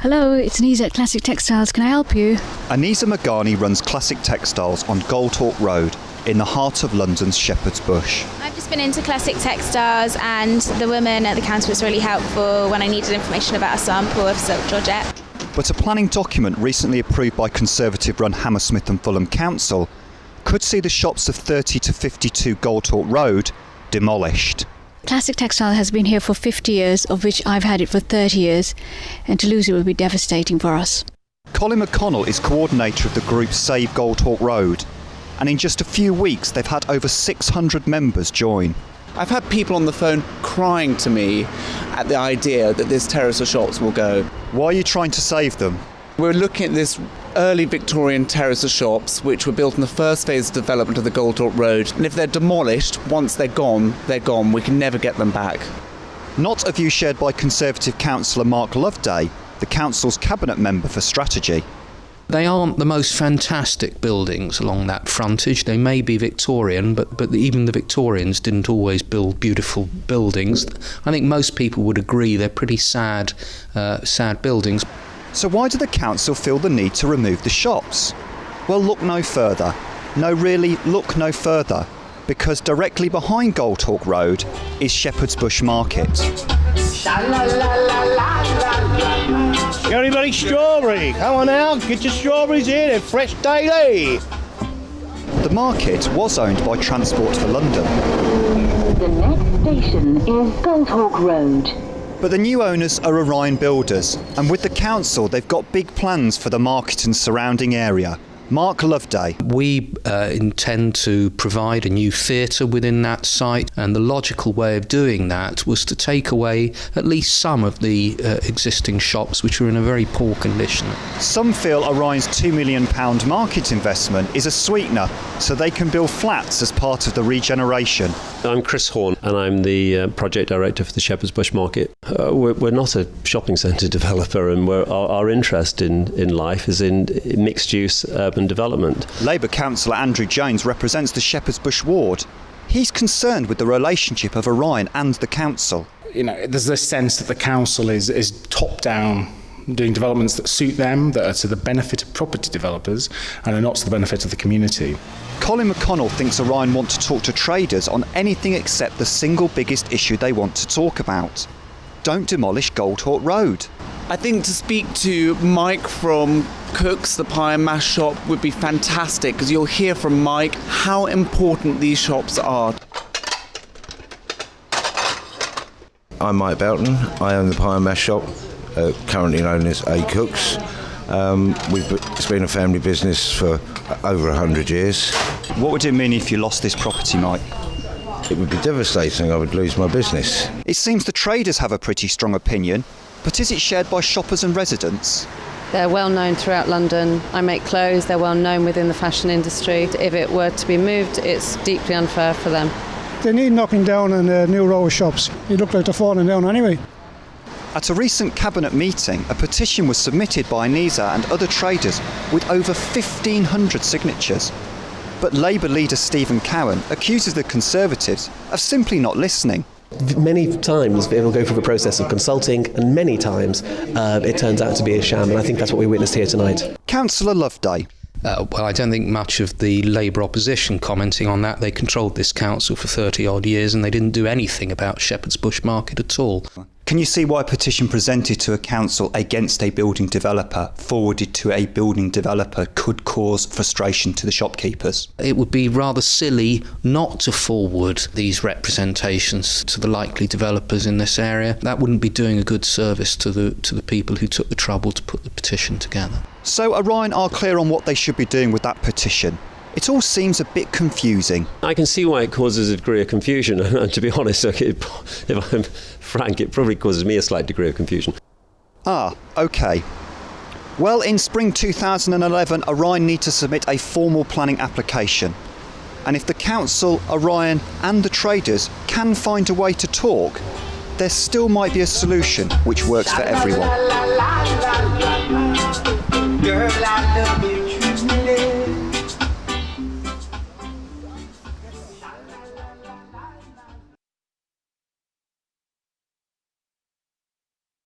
Hello, it's Anisa at Classic Textiles. Can I help you? Anisa Magani runs Classic Textiles on Goldhawk Road in the heart of London's Shepherd's Bush. I've just been into Classic Textiles and the woman at the counter was really helpful when I needed information about a sample of silk georgette. But a planning document recently approved by Conservative-run Hammersmith and Fulham Council could see the shops of 30 to 52 Goldhawk Road demolished. Classic Textile has been here for 50 years, of which I've had it for 30 years, and to lose it would be devastating for us. Colin McConnell is coordinator of the group Save Goldhawk Road, and in just a few weeks they've had over 600 members join. I've had people on the phone crying to me at the idea that this terrace of shops will go. Why are you trying to save them? We're looking at this early Victorian terrace of shops which were built in the first phase of development of the Goldhawk Road, and if they're demolished, once they're gone, we can never get them back. Not a view shared by Conservative councillor Mark Loveday, the council's cabinet member for strategy. They aren't the most fantastic buildings along that frontage. They may be Victorian, but even the Victorians didn't always build beautiful buildings. I think most people would agree they're pretty sad buildings. So why do the council feel the need to remove the shops? Well, look no further. No, really, look no further. Because directly behind Goldhawk Road is Shepherd's Bush Market. Everybody strawberry. Come on now, get your strawberries in, they're fresh daily. The market was owned by Transport for London. The next station is Goldhawk Road. But the new owners are Orion Builders, and with the council they've got big plans for the market and surrounding area. Mark Loveday. We intend to provide a new theatre within that site, and the logical way of doing that was to take away at least some of the existing shops which were in a very poor condition. Some feel Orion's £2 million market investment is a sweetener so they can build flats as part of the regeneration. I'm Chris Horn and I'm the project director for the Shepherd's Bush Market. We're not a shopping centre developer, and our interest in life is in mixed-use urban development. Labour councillor Andrew Jones represents the Shepherd's Bush ward. He's concerned with the relationship of Orion and the council. You know, there's this sense that the council is top-down, doing developments that suit them, that are to the benefit of property developers and are not to the benefit of the community. Colin McConnell thinks Orion want to talk to traders on anything except the single biggest issue they want to talk about. Don't demolish Goldhawk Road. I think to speak to Mike from Cook's, the pie and mash shop, would be fantastic, because you'll hear from Mike how important these shops are. I'm Mike Belton. I own the pie and mash shop, currently known as A Cook's. It's been a family business for over 100 years. What would it mean if you lost this property, Mike? It would be devastating. I would lose my business. It seems the traders have a pretty strong opinion, but is it shared by shoppers and residents? They're well known throughout London. I make clothes, they're well known within the fashion industry. If it were to be moved, it's deeply unfair for them. They need knocking down in new row of shops. You look like they're falling down anyway. At a recent cabinet meeting, a petition was submitted by Anisa and other traders with over 1,500 signatures. But Labour leader Stephen Cowan accuses the Conservatives of simply not listening. Many times it will go through the process of consulting, and many times it turns out to be a sham, and I think that's what we witnessed here tonight. Councillor Loveday. Well, I don't think much of the Labour opposition commenting on that. They controlled this council for 30-odd years and they didn't do anything about Shepherd's Bush Market at all. Can you see why a petition presented to a council against a building developer, forwarded to a building developer, could cause frustration to the shopkeepers? It would be rather silly not to forward these representations to the likely developers in this area. That wouldn't be doing a good service to the people who took the trouble to put the petition together. So Orion are clear on what they should be doing with that petition. It all seems a bit confusing. I can see why it causes a degree of confusion, and to be honest, if I'm frank, it probably causes me a slight degree of confusion. Ah, OK. Well, in spring 2011, Orion need to submit a formal planning application. And if the council, Orion and the traders can find a way to talk, there still might be a solution which works for everyone. Girl, I love you.